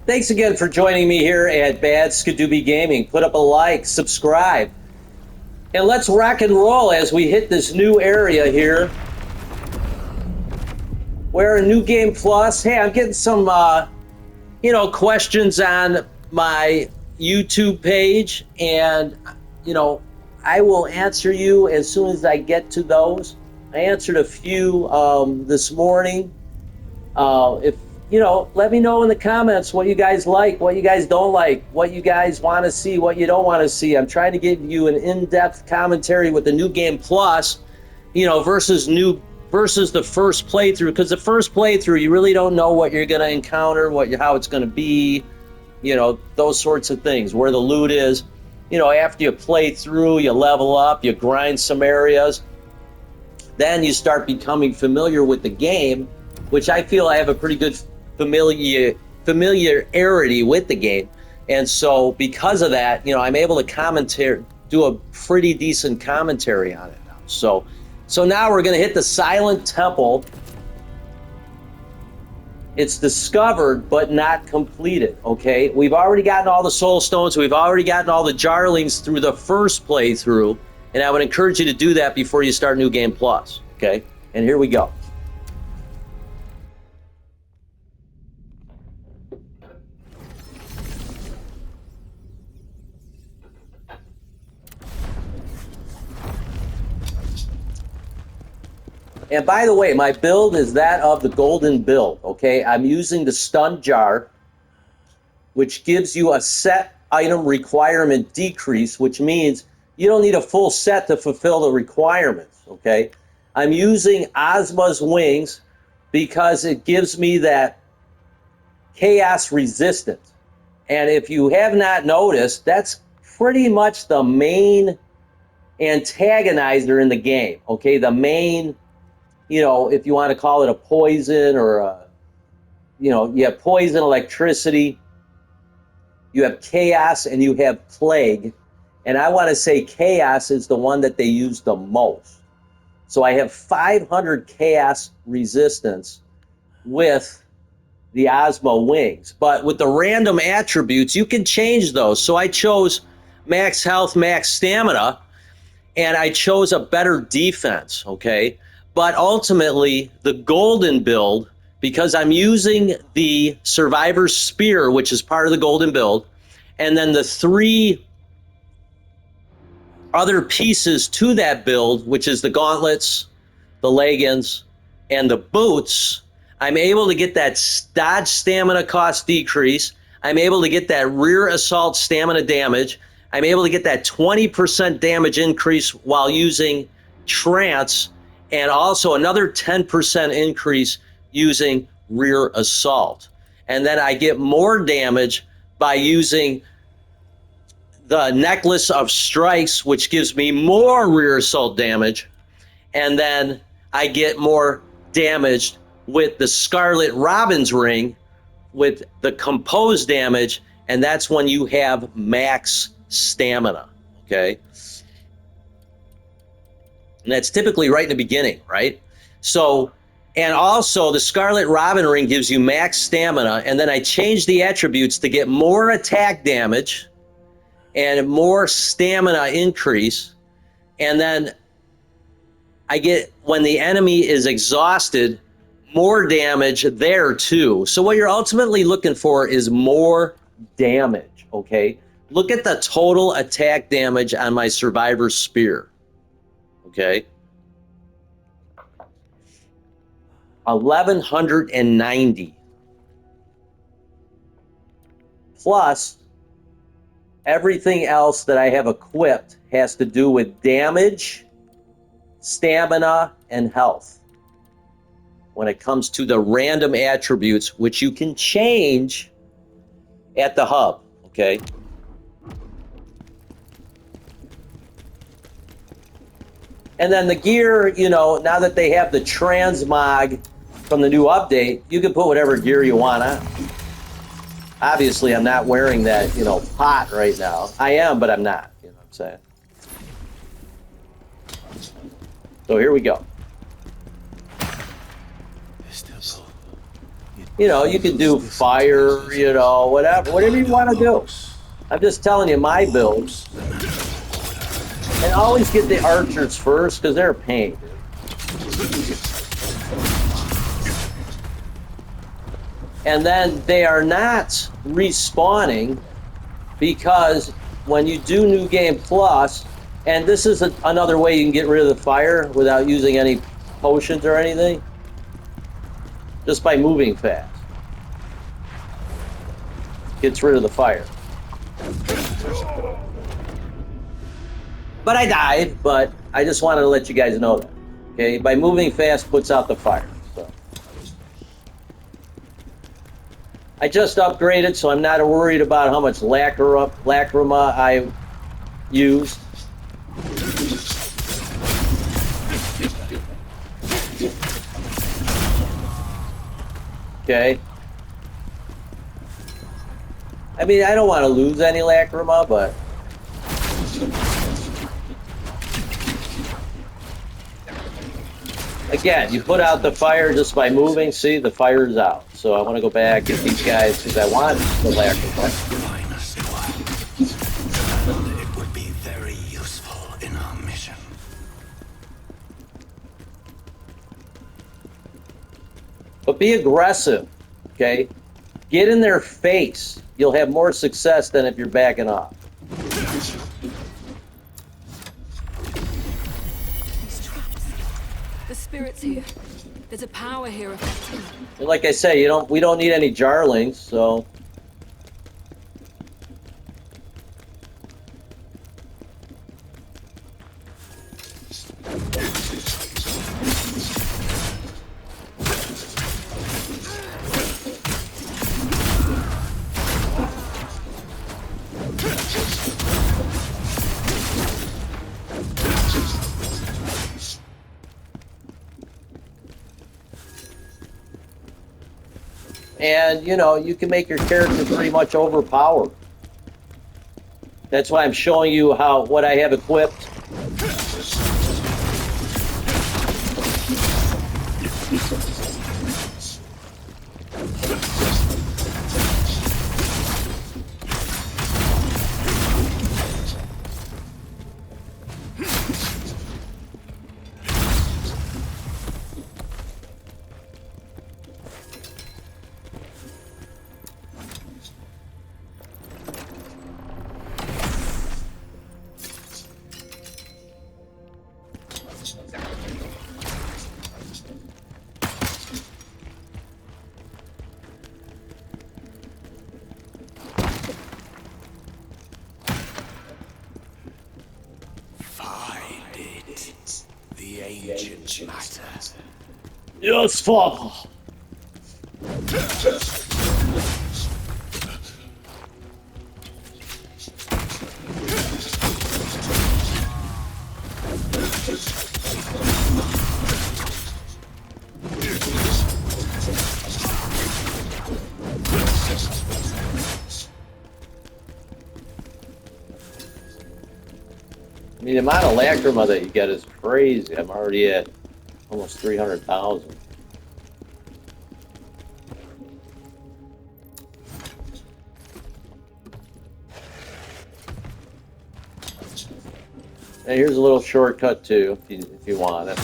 Thanks again for joining me here at Bad Skadooby Gaming. Put up a like, subscribe, and let's rock and roll as we hit this new area here. We're in New Game Plus. Hey, I'm getting some, questions on my YouTube page, and, I will answer you as soon as I get to those. I answered a few this morning. Let me know in the comments what you guys like, what you guys don't like, what you guys want to see, what you don't want to see. I'm trying to give you an in-depth commentary with the New Game Plus, versus the first playthrough, because the first playthrough you really don't know what you're going to encounter, how it's going to be, those sorts of things, where the loot is. After you play through, you level up, you grind some areas, then you start becoming familiar with the game, which I feel I have a pretty good familiarity with the game. And so because of that, I'm able to do a pretty decent commentary on it now. So now we're going to hit the Silent Temple. It's discovered but not completed, okay? We've already gotten all the soul stones. We've already gotten all the jarlings through the first playthrough, and I would encourage you to do that before you start New Game Plus, okay? And here we go. And by the way, my build is that of the golden build, okay? I'm using the stun jar, which gives you a set item requirement decrease, which means you don't need a full set to fulfill the requirements, okay? I'm using Ozma's wings because it gives me that chaos resistance. And if you have not noticed, that's pretty much the main antagonizer in the game, okay? The main, if you want to call it a poison or you have poison, electricity, you have chaos, and you have plague. And I want to say chaos is the one that they use the most. So I have 500 chaos resistance with the Ozma wings. But with the random attributes, you can change those. So I chose max health, max stamina, and I chose a better defense, okay? But ultimately, the golden build, because I'm using the Survivor's Spear, which is part of the golden build, and then the 3 other pieces to that build, which is the gauntlets, the leggings, and the boots, I'm able to get that dodge stamina cost decrease. I'm able to get that rear assault stamina damage. I'm able to get that 20% damage increase while using trance, and also another 10% increase using rear assault. And then I get more damage by using the necklace of strikes, which gives me more rear assault damage. And then I get more damage with the Scarlet Robin's ring with the composed damage, and that's when you have max stamina, okay? And that's typically right in the beginning, right? So, and also the Scarlet Robin ring gives you max stamina, and then I change the attributes to get more attack damage and more stamina increase. And then I get, when the enemy is exhausted, more damage there too. So what you're ultimately looking for is more damage, okay? Look at the total attack damage on my Survivor's Spear, okay? 1190. Plus, everything else that I have equipped has to do with damage, stamina, and health. When it comes to the random attributes, which you can change at the hub, okay? And then the gear, now that they have the transmog from the new update, you can put whatever gear you want on. Obviously, I'm not wearing that, pot right now. I am, but I'm not, what I'm saying? So here we go. This temple, it You know, you can do fire, you know, whatever you want to do. I'm just telling you my build. And always get the archers first because they're a pain. And then they are not respawning because when you do New Game Plus, and this is another way you can get rid of the fire without using any potions or anything, just by moving fast. Gets rid of the fire. But I died, but I just wanted to let you guys know that. Okay, by moving fast puts out the fire. So I just upgraded, so I'm not worried about how much lacrima I use. Okay. I mean, I don't want to lose any lacrima, but again, you put out the fire just by moving. See, the fire's out. So I want to go back and get these guys because I want the lacrima. It would be very useful in our mission. But be aggressive, okay? Get in their face. You'll have more success than if you're backing off. These traps. The spirit's here. There's a power here affecting them. And like I say, we don't need any jarlings, so and you know, you can make your character pretty much overpowered. That's why I'm showing you what I have equipped. The ancient matter. Yes, Father. I mean, the amount of lacrima that you get is crazy. I'm already at almost 300,000. And here's a little shortcut too, if you want it.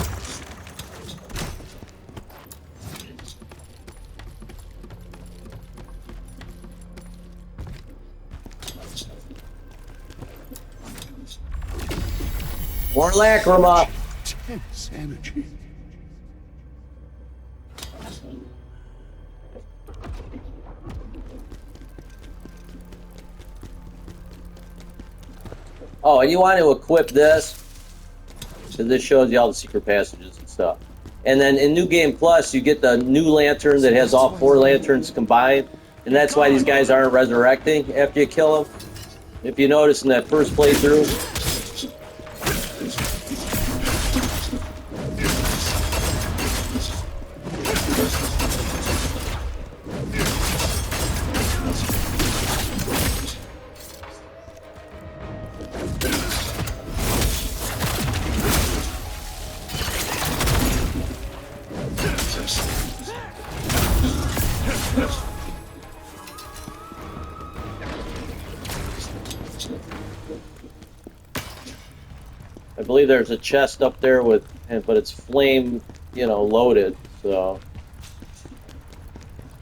More lacrima. Tense energy. Oh, and you want to equip this, because this shows you all the secret passages and stuff. And then in New Game Plus, you get the new lantern that has all 4 lanterns combined, and that's why these guys aren't resurrecting after you kill them. If you notice in that first playthrough, I believe there's a chest up there with, but it's flame, you know, loaded. So,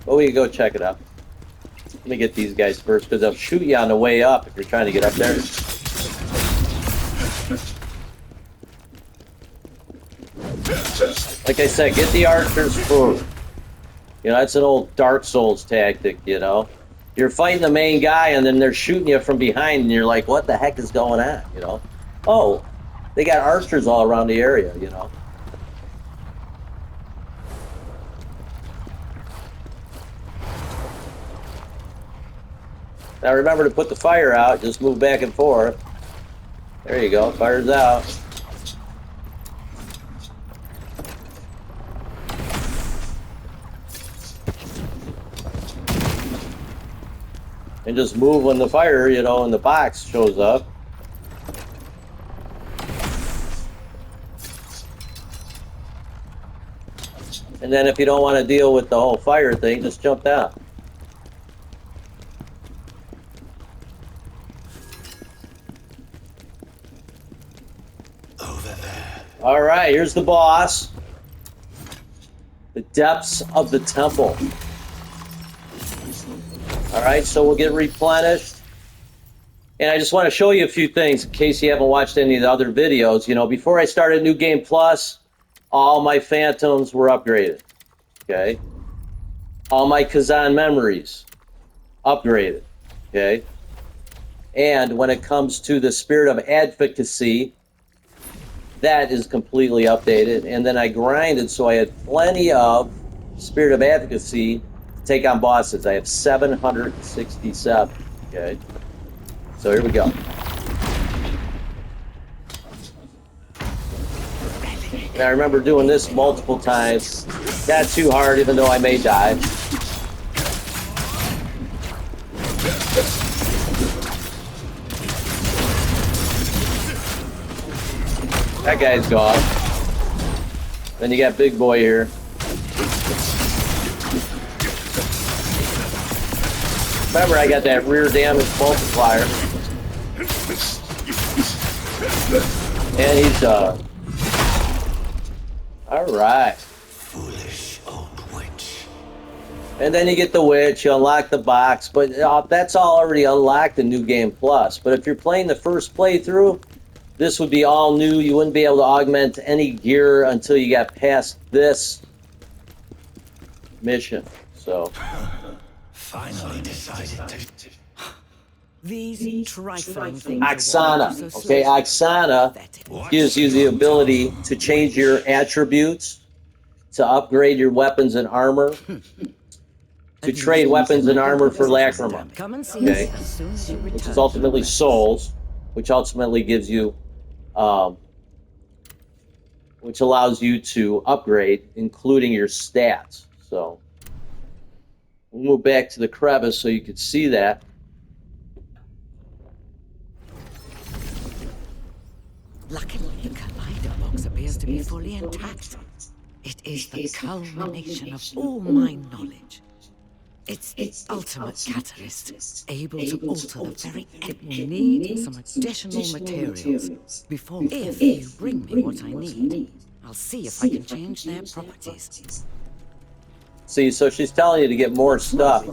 well, we can go check it out. Let me get these guys first because they'll shoot you on the way up if you're trying to get up there. Like I said, get the archers first. You know, that's an old Dark Souls tactic, you know. You're fighting the main guy and then they're shooting you from behind and you're like, what the heck is going on, you know? Oh, they got archers all around the area, you know. Now remember to put the fire out, just move back and forth. There you go, fire's out. And just move when the fire, you know, in the box shows up. And then if you don't want to deal with the whole fire thing, just jump down. Over there. All right, here's the boss. The depths of the temple. All right, so we'll get replenished. And I just want to show you a few things in case you haven't watched any of the other videos. You know, before I started New Game Plus, all my phantoms were upgraded. Okay? All my Khazan memories upgraded. Okay? And when it comes to the spirit of advocacy, that is completely updated. And then I grinded so I had plenty of spirit of advocacy to take on bosses. I have 767. Okay? So here we go. And I remember doing this multiple times. Not too hard, even though I may die. That guy's gone. Then you got Big Boy here. Remember, I got that rear damage multiplier. And he's alright. Foolish old witch. And then you get the witch, you unlock the box, but that's all already unlocked in New Game Plus. But if you're playing the first playthrough, this would be all new. You wouldn't be able to augment any gear until you got past this mission. So Finally decided to... These trifling things. Oksana. Okay, Oksana gives you the ability to change your attributes, to upgrade your weapons and armor, to trade weapons and armor for lacrima. Come and see Okay. us as soon as you return. Which is ultimately souls, which ultimately gives you, which allows you to upgrade, including your stats. So we'll move back to the crevice so you can see that. Luckily, the Collider box appears to be fully intact. It is the culmination of all my knowledge. It's the ultimate catalyst, able to alter the very end. We'll need some additional materials before. If you bring me what I need, I'll see if I can change their properties. See, so she's telling you to get more stuff.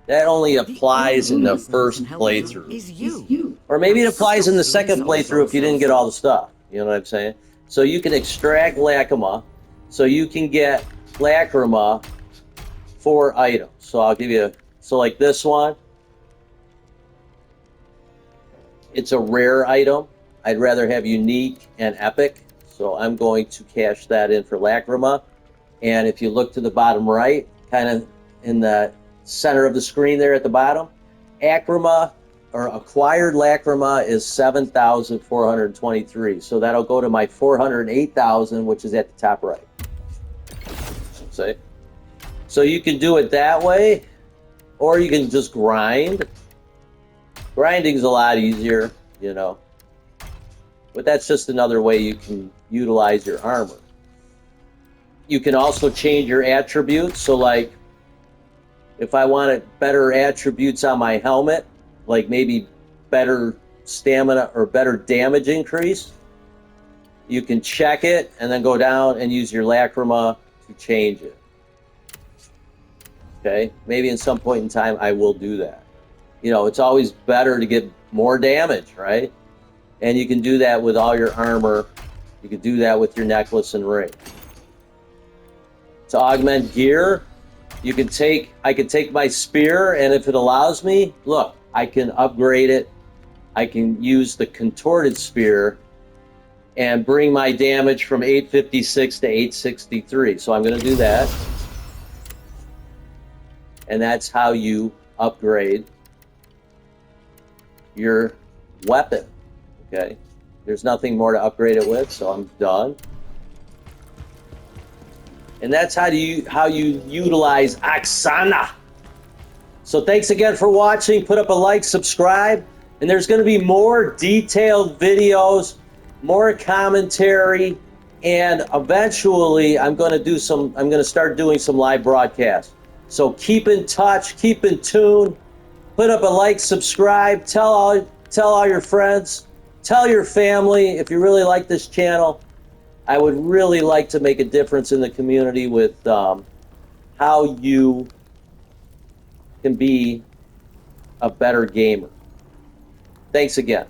That only applies in the first playthrough. Is you. Or maybe it applies in the second playthrough if you didn't get all the stuff. You know what I'm saying? So you can extract lacrima. So you can get lacrima for items. So I'll give you, so like this one, it's a rare item. I'd rather have unique and epic. So I'm going to cash that in for lacrima. And if you look to the bottom right, kind of in the center of the screen there at the bottom, acrima or acquired lacrima is 7,423. So that'll go to my 408,000, which is at the top right. See? So you can do it that way, or you can just grind. Grinding's a lot easier, you know. But that's just another way you can utilize your armor. You can also change your attributes. So like, if I wanted better attributes on my helmet, like maybe better stamina or better damage increase, you can check it and then go down and use your lacrima to change it. Okay, maybe in some point in time I will do that. You know, it's always better to get more damage, right? And you can do that with all your armor. You can do that with your necklace and ring. To augment gear, I can take my spear, and if it allows me, look, I can upgrade it. I can use the contorted spear and bring my damage from 856 to 863. So I'm going to do that. And that's how you upgrade your weapon. Okay? There's nothing more to upgrade it with, so I'm done. And that's how you utilize Oksana. So thanks again for watching. Put up a like, subscribe, and there's going to be more detailed videos, more commentary, and eventually I'm going to start doing some live broadcasts. So keep in touch, keep in tune. Put up a like, subscribe, tell all your friends, tell your family if you really like this channel. I would really like to make a difference in the community with how you can be a better gamer. Thanks again.